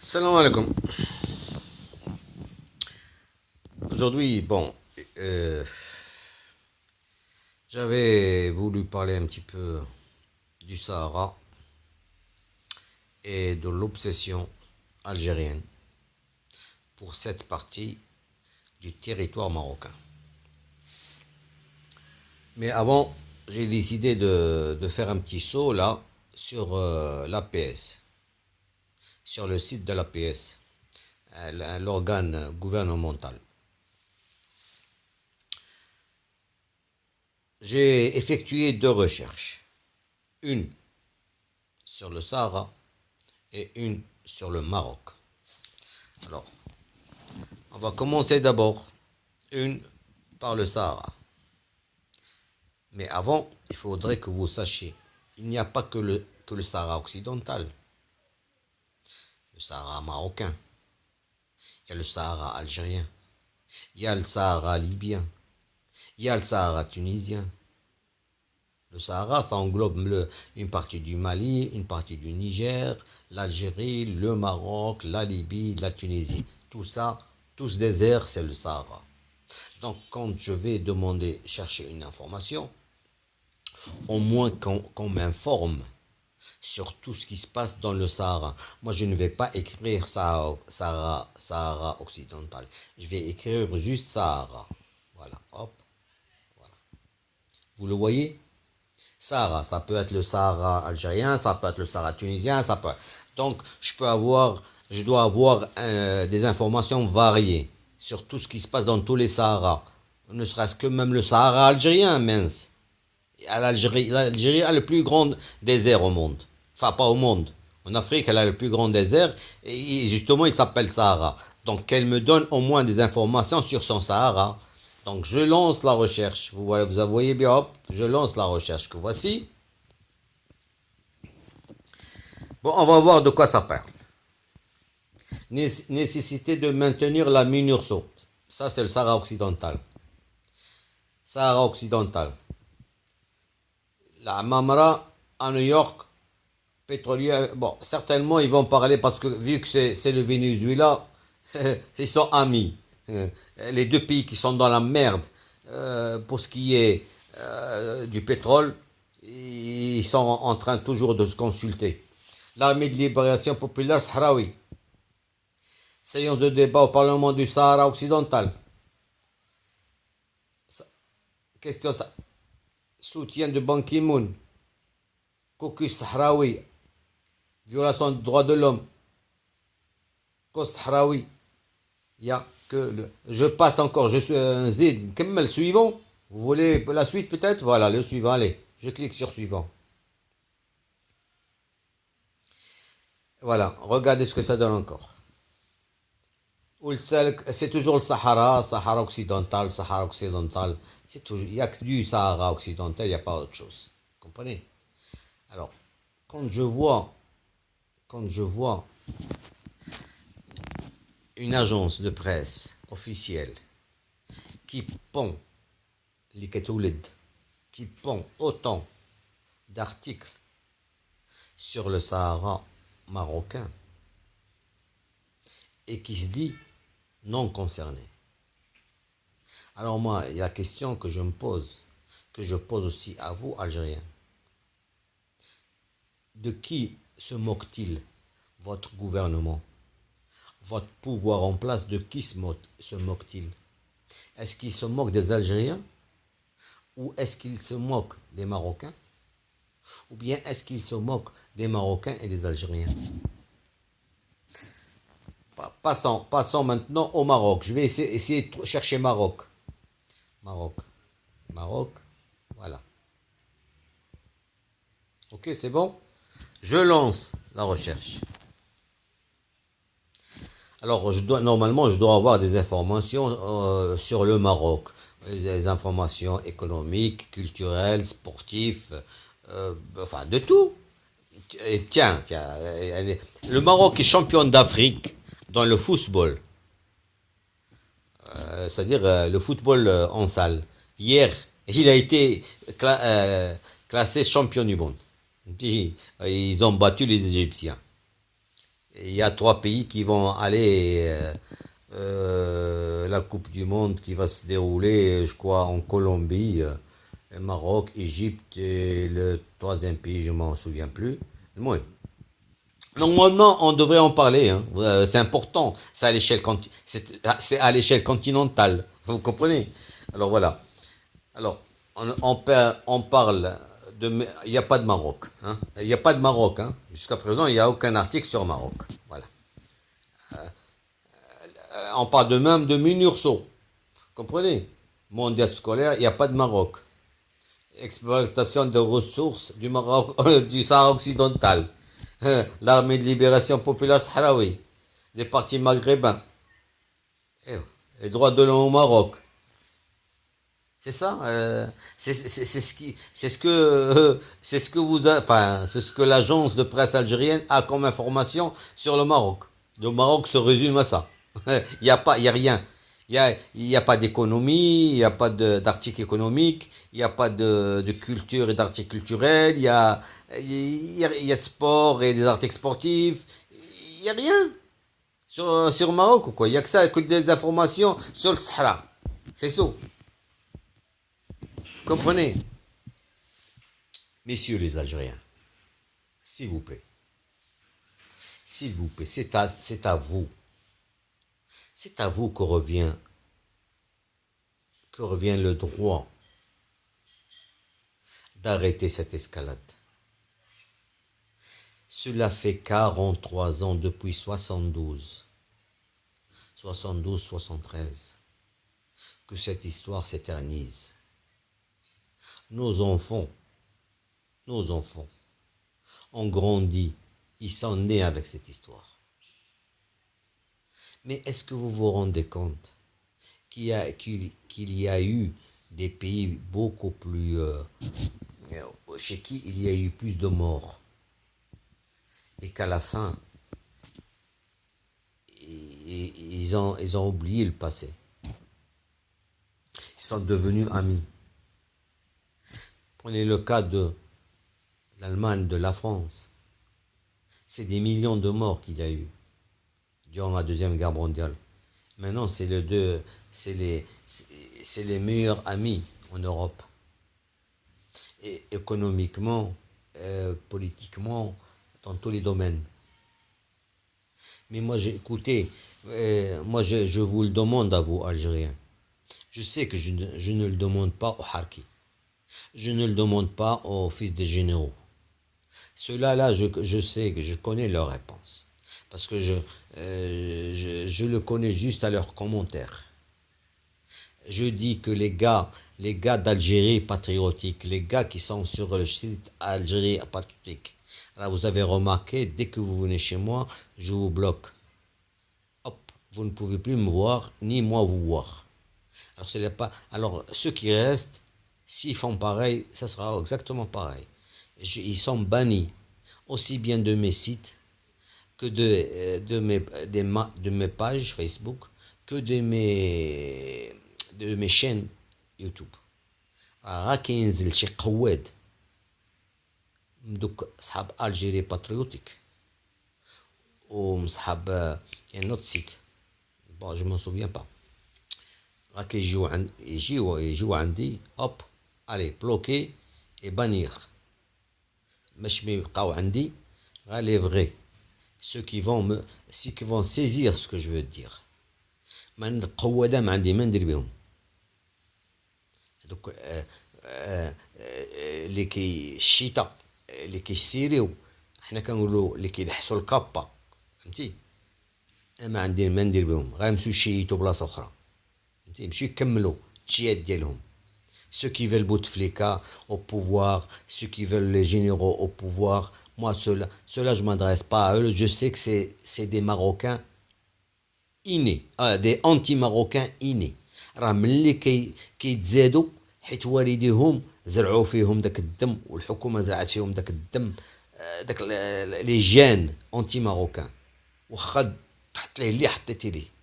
Salam alaikum. Aujourd'hui, euh, j'avais voulu parler un petit peu du Sahara et de l'obsession algérienne pour cette partie du territoire marocain. Mais avant, j'ai décidé de faire un petit saut là sur l'APS, sur le site de l'APS, l'organe gouvernemental. J'ai effectué deux recherches, une sur le Sahara et une sur le Maroc. Alors, on va commencer d'abord une par le Sahara. Mais avant, il faudrait que vous sachiez, il n'y a pas que le Sahara occidental, le Sahara marocain, il y a le Sahara algérien, il y a le Sahara libyen, il y a le Sahara tunisien. Le Sahara, ça englobe une partie du Mali, une partie du Niger, l'Algérie, le Maroc, la Libye, la Tunisie. Tout ça, tout ce désert, c'est le Sahara. Donc, quand je vais demander, chercher une information, au moins qu'on m'informe sur tout ce qui se passe dans le Sahara. Moi, je ne vais pas écrire Sahara occidental. Je vais écrire juste Sahara. Voilà, hop, voilà. Vous le voyez? Sahara, ça peut être le Sahara algérien, ça peut être le Sahara tunisien, ça peut. Donc, je dois avoir des informations variées sur tout ce qui se passe dans tous les Saharas. Ne serait-ce que même le Sahara algérien, mince. L'Algérie a le plus grand désert au monde. Enfin, pas au monde. En Afrique, elle a le plus grand désert. Et justement, il s'appelle Sahara. Donc, qu'elle me donne au moins des informations sur son Sahara. Donc, je lance la recherche. Vous voyez bien, hop, je lance la recherche que voici. Bon, on va voir de quoi ça parle. Nécessité de maintenir la MINURSO. Ça, c'est le Sahara occidental. Sahara occidental. La Mamra à New York, pétrolier. Bon, certainement, ils vont parler parce que vu que c'est le Venezuela, ils sont amis. Les deux pays qui sont dans la merde pour ce qui est du pétrole, ils sont en train toujours de se consulter. L'armée de libération populaire sahraoui. Séance de débat au Parlement du Sahara occidental. Question soutien de Ban Ki-moon. Caucus sahraoui. Violation des droits de l'homme. Caucus sahraoui. Il y a que je passe encore, je suis un zid. Quel suivant? Vous voulez la suite peut-être? Voilà, le suivant, allez. Je clique sur suivant. Voilà, regardez ce que ça donne encore. C'est toujours le Sahara, Sahara occidental, Sahara occidental. Il n'y a que du Sahara occidental, il n'y a pas autre chose. Vous comprenez? Alors, quand je vois une agence de presse officielle qui pond les Ketoulid, qui pond autant d'articles sur le Sahara marocain et qui se dit non concerné. Alors moi, il y a la question que je me pose, que je pose aussi à vous, Algériens. De qui se moque-t-il votre gouvernement? Votre pouvoir en place, de qui se moque-t-il? Est-ce qu'il se moque des Algériens? Ou est-ce qu'il se moque des Marocains? Ou bien est-ce qu'il se moque des Marocains et des Algériens? Passons maintenant au Maroc. Je vais essayer de chercher Maroc. Maroc, voilà. Ok, c'est bon? Je lance la recherche. Alors, normalement, je dois avoir des informations sur le Maroc. Des informations économiques, culturelles, sportives, enfin de tout. Et tiens, le Maroc est champion d'Afrique dans le football. C'est-à-dire le football en salle. Hier, il a été classé champion du monde. Ils ont battu les Égyptiens. Il y a 3 pays qui vont aller la Coupe du Monde qui va se dérouler, je crois, en Colombie, Maroc, Égypte et le troisième pays, je m'en souviens plus. Moi, normalement, on devrait en parler. Hein. C'est important. C'est à l'échelle continentale. Vous comprenez? Alors voilà. Alors, on parle de. Il n'y a pas de Maroc. Hein. Il n'y a pas de Maroc. Hein. Jusqu'à présent, il n'y a aucun article sur Maroc. Voilà. On parle de même de MINURSO. Comprenez? Mondial scolaire, il n'y a pas de Maroc. Exploitation de ressources du Maroc, du Sahara occidental. L'armée de libération populaire sahraoui. Les partis maghrébins. Les droits de l'homme au Maroc. C'est ça. C'est ce que enfin, c'est ce que l'agence de presse algérienne a comme information sur le Maroc. Le Maroc se résume à ça. Il y a rien. Il y a pas d'économie, il n'y a pas d'articles économiques, il n'y a pas de culture et d'articles culturels, il y a sport et des articles sportifs. Il n'y a rien sur le Maroc, quoi. Il n'y a que ça, que des informations sur le Sahara. C'est tout. Comprenez? Messieurs les Algériens, s'il vous plaît, c'est à vous. C'est à vous que revient le droit d'arrêter cette escalade. Cela fait 43 ans depuis 72, 73, que cette histoire s'éternise. Nos enfants ont grandi, ils sont nés avec cette histoire. Mais est-ce que vous vous rendez compte qu'il y a eu des pays beaucoup plus... chez qui il y a eu plus de morts et qu'à la fin, ils ont oublié le passé. Ils sont devenus amis. Prenez le cas de l'Allemagne, de la France. C'est des millions de morts qu'il y a eu durant la Deuxième Guerre mondiale. Maintenant, c'est les meilleurs amis en Europe. Et économiquement, politiquement, dans tous les domaines. Mais moi, écoutez, je vous le demande à vous, Algériens. Je sais que je ne le demande pas aux Harkis. Je ne le demande pas aux fils des généraux. Ceux-là, je sais que je connais leurs réponses. Parce que je le connais juste à leurs commentaires. Je dis que les gars d'Algérie patriotique, les gars qui sont sur le site Algérie patriotique, là vous avez remarqué, dès que vous venez chez moi, je vous bloque. Hop, vous ne pouvez plus me voir, ni moi vous voir. Alors ceux qui restent, s'ils font pareil, ça sera exactement pareil. Ils sont bannis, aussi bien de mes sites, que de mes pages Facebook, que de mes chaînes يوتيوب. راه كينزل شي قواد من دوك صحاب الجيري باتريوتيك ومصحاب يعني نوت سيت بون جو مون سوفيان با راه يجيو عندي هوب الي بلوكي اي بانير باش ما يبقاو عندي غير لي فغي ceux qui vont saisir ce que je veux dire. ما القوادة ما عندي ما ندير بهم. دوك اللي الشتاء اللي كيسيريو حنا كنقولوا اللي كيدحسوا الكابا فهمتي ما عندي ما ندير بهم غير يمشيو يشيتوا بلاصه اخرى فهمتي يمشيو يكملوا التشيات ديالهم ceux qui veulent Bouteflika au pouvoir, ceux qui veulent les généraux au pouvoir, moi ceux-là je m'adresse pas à eux, je sais que c'est des Marocains innés, des anti-Marocains innés. راه ملي كيتزادوا حيت والديهم زرعوا فيهم داك الدم والحكومه زرعت فيهم داك الدم داك لي جان انتي ماروكان واخا تحط ليه اللي حطيتي ليه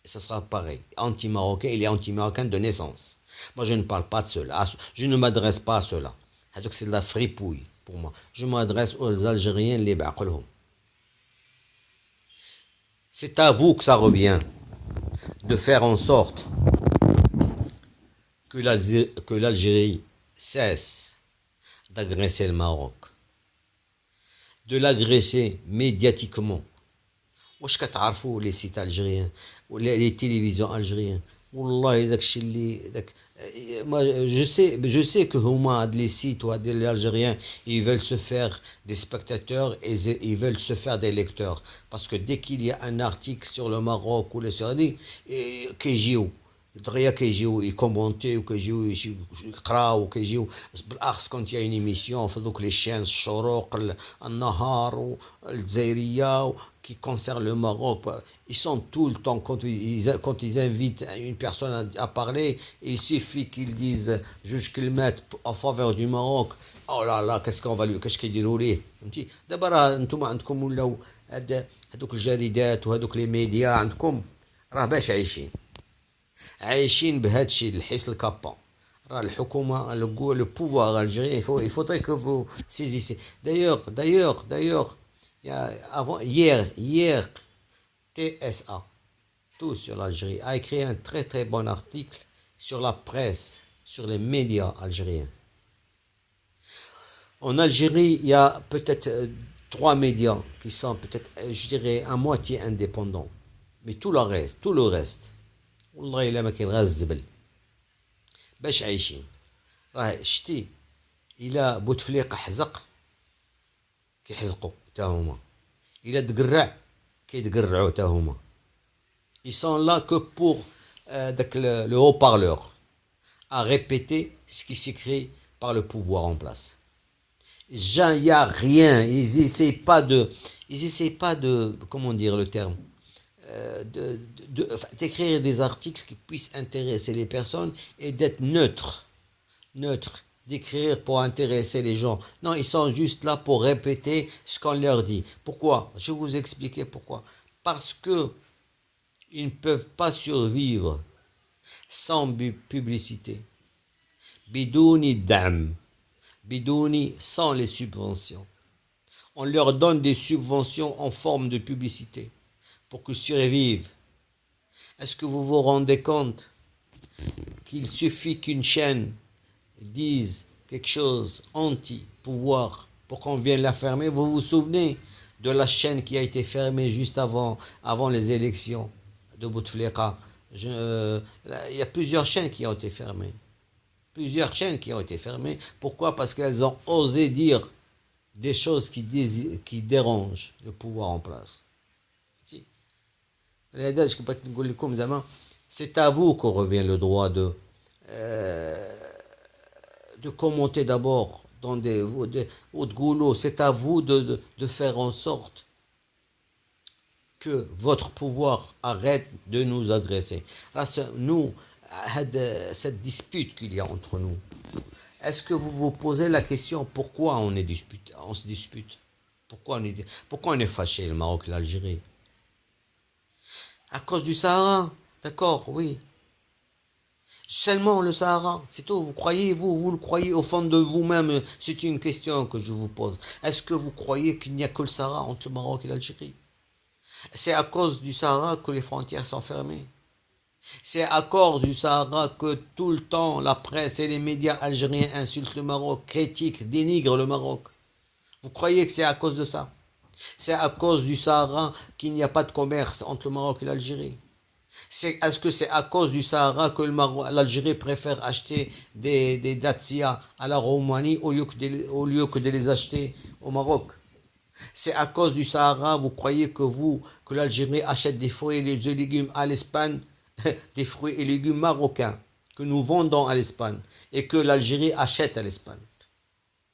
ça sera pareil anti-marocain il est anti-marocain de naissance. Moi je ne parle pas de cela, je ne m'adresse pas à cela. هذوك c'est de la fripouille pour moi. Je m'adresse aux Algériens اللي بعقلهم C'est à vous que ça revient de faire en sorte que l'Algérie cesse d'agresser le Maroc, de l'agresser médiatiquement. واش كتعرفوا les sites algériens ou les télévisions algériennes والله داكشي اللي داك moi je sais que هما هاد les sites ou هاد les algériens ils veulent se faire des spectateurs et ils veulent se faire des lecteurs parce que dès qu'il y a un article sur le Maroc ou les Saoudiens كيجيو دغيا كيجيو يكومونتي وكيجيو يقراو وكيجيو بالاخص كنت يا une émission في دوك لي شين الشروق النهار والجزائريه qui concerne le Maroc, ils sont tout le temps, quand ils invitent une personne à parler, il suffit qu'ils disent juste qu'ils mettent en faveur du Maroc. Oh là là, qu'est-ce qu'on va lui, qu'est-ce qu'il dit فهمتي دابا راه نتوما عندكم ولاو هذوك الجريدات وهذوك لي ميديا عندكم راه باش عايشين بهذا الشيء الحس الكابا راه الحكومه لو بوفوار الجيري il faudrait que vous saisissez d'ailleurs hier, TSA, tout sur l'Algérie, a écrit un très très bon article sur la presse, sur les médias algériens. En Algérie, il y a peut-être 3 médias qui sont peut-être, je dirais, à moitié indépendants. Mais tout le reste, والله إلا ما كاين غير الزبل باش عايشين. راه شتي إلا بوتفليقة حزق كيحزقوا تا هما إلا تقرع كيتقرعوا تا هما. Ils sont là que pour le haut-parleur à répéter ce qui s'écrit par le pouvoir en place. Il n'y a rien, ils n'essayent pas de, comment dire le terme, d'écrire des articles qui puissent intéresser les personnes et d'être neutre, d'écrire pour intéresser les gens. Non, ils sont juste là pour répéter ce qu'on leur dit. Pourquoi? Je vais vous expliquer pourquoi. Parce que ils ne peuvent pas survivre sans publicité. Bidouni dam, bidouni sans les subventions. On leur donne des subventions en forme de publicité pour qu'ils survivent. Est-ce que vous vous rendez compte qu'il suffit qu'une chaîne dise quelque chose anti-pouvoir pour qu'on vienne la fermer? Vous vous souvenez de la chaîne qui a été fermée juste avant les élections de Bouteflika? Il y a plusieurs chaînes qui ont été fermées. Pourquoi? Parce qu'elles ont osé dire des choses qui dérangent le pouvoir en place. C'est à vous qu'on revient le droit de commenter d'abord dans des hautes goulots. C'est à vous de faire en sorte que votre pouvoir arrête de nous agresser. Là, nous, cette dispute qu'il y a entre nous, est-ce que vous vous posez la question pourquoi on se dispute? Pourquoi on est fâché, le Maroc et l'Algérie? À cause du Sahara, d'accord, oui. Seulement le Sahara, c'est tout. Vous le croyez au fond de vous-même? C'est une question que je vous pose. Est-ce que vous croyez qu'il n'y a que le Sahara entre le Maroc et l'Algérie? C'est à cause du Sahara que les frontières sont fermées. C'est à cause du Sahara que tout le temps la presse et les médias algériens insultent le Maroc, critiquent, dénigrent le Maroc. Vous croyez que c'est à cause de ça? C'est à cause du Sahara qu'il n'y a pas de commerce entre le Maroc et l'Algérie. Est-ce que c'est à cause du Sahara que l'Algérie préfère acheter des Dacia à la Roumanie au lieu que de les acheter au Maroc? C'est à cause du Sahara, vous croyez que l'Algérie achète des fruits et des légumes à l'Espagne, des fruits et légumes marocains que nous vendons à l'Espagne et que l'Algérie achète à l'Espagne?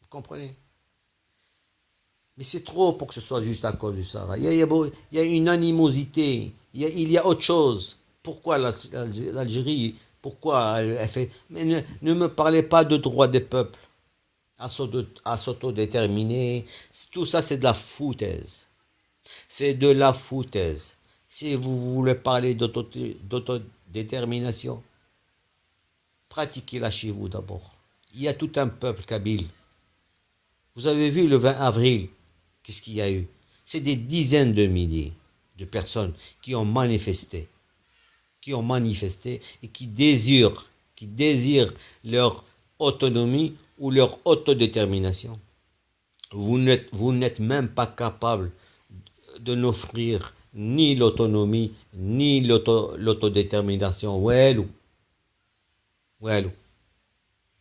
Vous comprenez? Mais c'est trop pour que ce soit juste à cause du Sahara. Il y a une animosité, il y a autre chose. Pourquoi l'Algérie, pourquoi elle fait... Mais ne me parlez pas de droit des peuples à s'autodéterminer. Tout ça, c'est de la foutaise. C'est de la foutaise. Si vous voulez parler d'autodétermination, pratiquez-la chez vous d'abord. Il y a tout un peuple kabyle. Vous avez vu le 20 avril, qu'est-ce qu'il y a eu? C'est des dizaines de milliers de personnes qui ont manifesté et qui désirent leur autonomie ou leur autodétermination. Vous n'êtes même pas capable de n'offrir ni l'autonomie, ni l'autodétermination. والو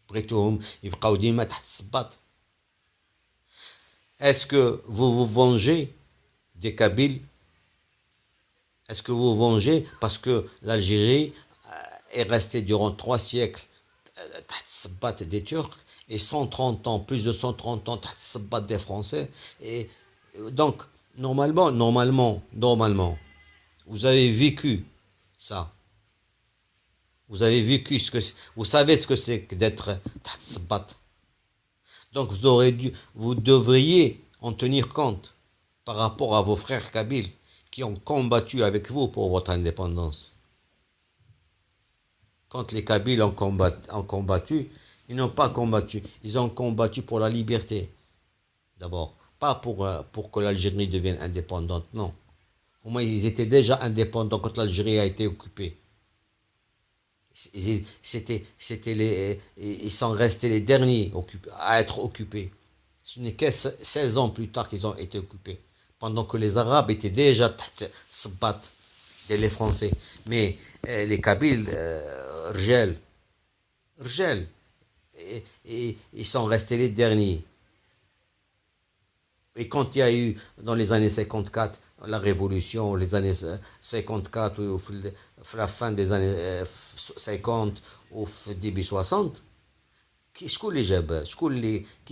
بغيتوهم يبقاو ديما تحت الصباط. Est-ce que vous vous vengez des Kabyles? Est-ce que vous vous vengez parce que l'Algérie est restée durant 3 siècles تحت الصباط des Turcs et 130 ans, plus de 130 ans تحت الصباط des Français? Et donc, normalement, vous avez vécu ça. Vous avez vécu vous savez ce que c'est que d'être تحت الصباط. Donc vous devriez en tenir compte par rapport à vos frères kabyles qui ont combattu avec vous pour votre indépendance. Quand les Kabyles ont combattu, ils n'ont pas combattu, ils ont combattu pour la liberté. D'abord, pas pour que l'Algérie devienne indépendante, non. Au moins, ils étaient déjà indépendants quand l'Algérie a été occupée. Ils sont restés les derniers à être occupés. Ce n'est que 16 ans plus tard qu'ils ont été occupés. Pendant que les Arabes étaient déjà Sabbat, les Français. Mais les Kabyles, Rjel, et ils sont restés les derniers. Et quand il y a eu, dans les années 54, la révolution, les années 54, ou la fin des années 50, ou début 60, qui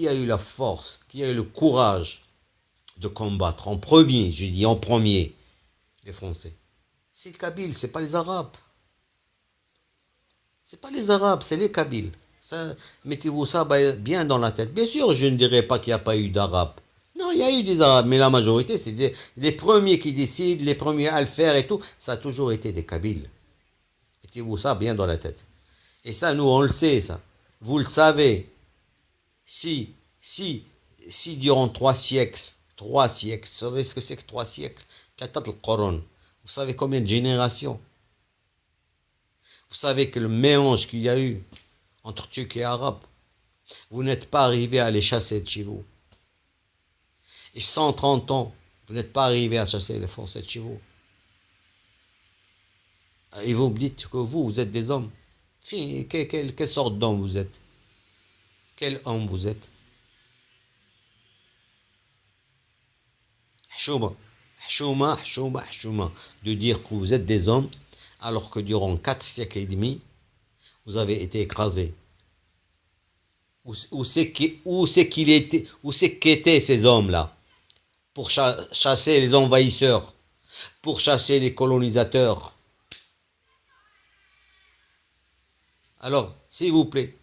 a eu la force, qui a eu le courage de combattre en premier, je dis en premier, les Français? C'est les Kabyles, c'est pas les Arabes. C'est pas les Arabes, c'est les Kabyles. Ça, mettez-vous ça bien dans la tête. Bien sûr, je ne dirais pas qu'il n'y a pas eu d'Arabes. Non, il y a eu des Arabes, mais la majorité, c'est les premiers qui décident, les premiers à le faire et tout. Ça a toujours été des Kabyles. Mettez-vous ça bien dans la tête. Et ça, nous, on le sait, ça. Vous le savez. Si durant 3 siècles, vous savez ce que c'est que 3 siècles? Vous savez combien de générations? Vous savez que le mélange qu'il y a eu entre Turcs et Arabes, vous n'êtes pas arrivé à les chasser de chez vous. Et 130 ans, vous n'êtes pas arrivé à chasser les Français de chez vous. Et vous me dites que vous êtes des hommes. Quelle sorte d'homme vous êtes? Quel homme vous êtes? Chouma. De dire que vous êtes des hommes, alors que durant 4 siècles et demi, vous avez été écrasés. Où c'est qu'étaient ces hommes-là? Pour chasser les envahisseurs, pour chasser les colonisateurs. Alors, s'il vous plaît,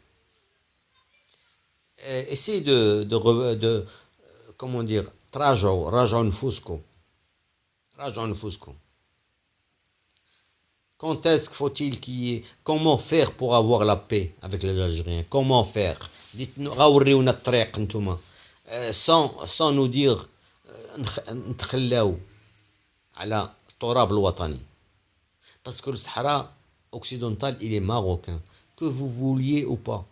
essayez de comment dire, raja'u nfuskum. Quand est-ce qu'il faut-il qu'il y ait... Comment faire pour avoir la paix avec les Algériens? Comment faire? Dites-nous, sans nous dire نتخلاو على التراب الوطني. Parce que le Sahara occidental, il est marocain. Que vous vouliez ou pas.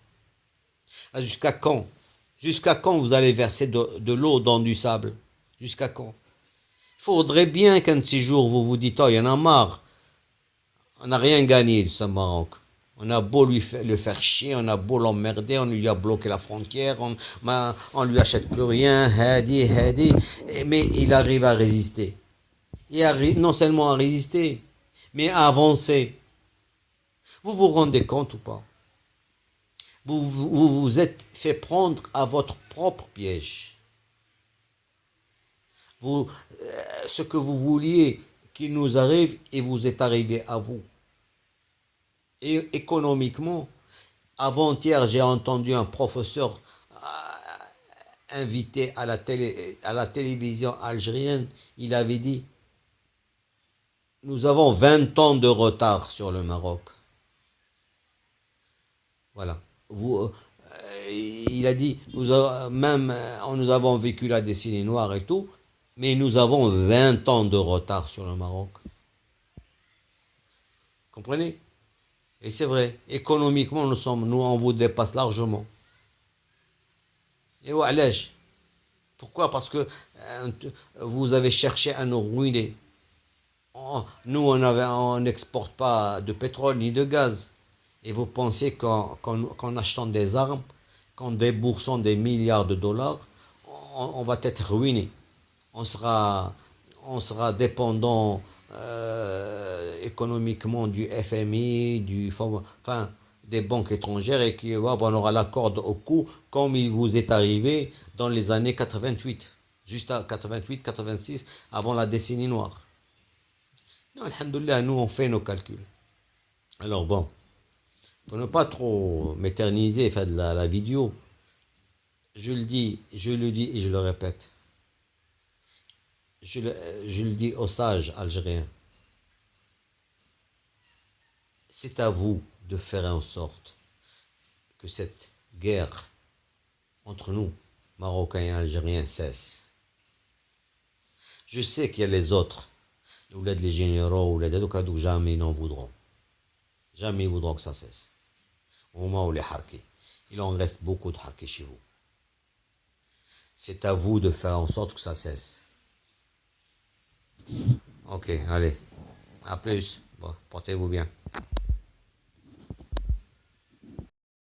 Jusqu'à quand? Jusqu'à quand vous allez verser de l'eau dans du sable? Jusqu'à quand? Il faudrait bien qu'un de ces jours, vous vous dites, oh, il y en a marre. On n'a rien gagné de ce Maroc. On a beau le faire chier, on a beau l'emmerder, on lui a bloqué la frontière, on lui achète plus rien, hadi, mais il arrive à résister. Il arrive non seulement à résister, mais à avancer. Vous vous rendez compte ou pas? Vous vous êtes fait prendre à votre propre piège. Ce que vous vouliez qu'il nous arrive, et vous est arrivé à vous. Et économiquement, avant-hier, j'ai entendu un professeur invité à la télévision algérienne. Il avait dit, nous avons 20 ans de retard sur le Maroc. Voilà. Il a dit, nous avons vécu la décennie noire et tout, Mais nous avons 20 ans de retard sur le Maroc. Comprenez? Et c'est vrai, économiquement, nous, on vous dépasse largement. Et voilà. Pourquoi? Parce que vous avez cherché à nous ruiner. Nous, on n'exporte pas de pétrole ni de gaz. Et vous pensez qu'en achetant des armes, qu'en déboursant des milliards de dollars, on va être ruiné. On sera, on sera dépendant économiquement du FMI, enfin, des banques étrangères et on aura la corde au cou comme il vous est arrivé dans les années 88, juste à 88, 86, avant la décennie noire. Non, alhamdoulilah, nous on fait nos calculs. Alors bon, pour ne pas trop m'éterniser, faire de la vidéo, je le dis et je le répète. Je le dis aux sages algériens. C'est à vous de faire en sorte que cette guerre entre nous, Marocains et Algériens, cesse. Je sais qu'il y a les autres, les généraux, les dédocadous, jamais ils n'en voudront. Jamais ils voudront que ça cesse. Au moment où les harkis. Il en reste beaucoup de harkis chez vous. C'est à vous de faire en sorte que ça cesse. Ok, allez. À plus. Bon, portez-vous bien.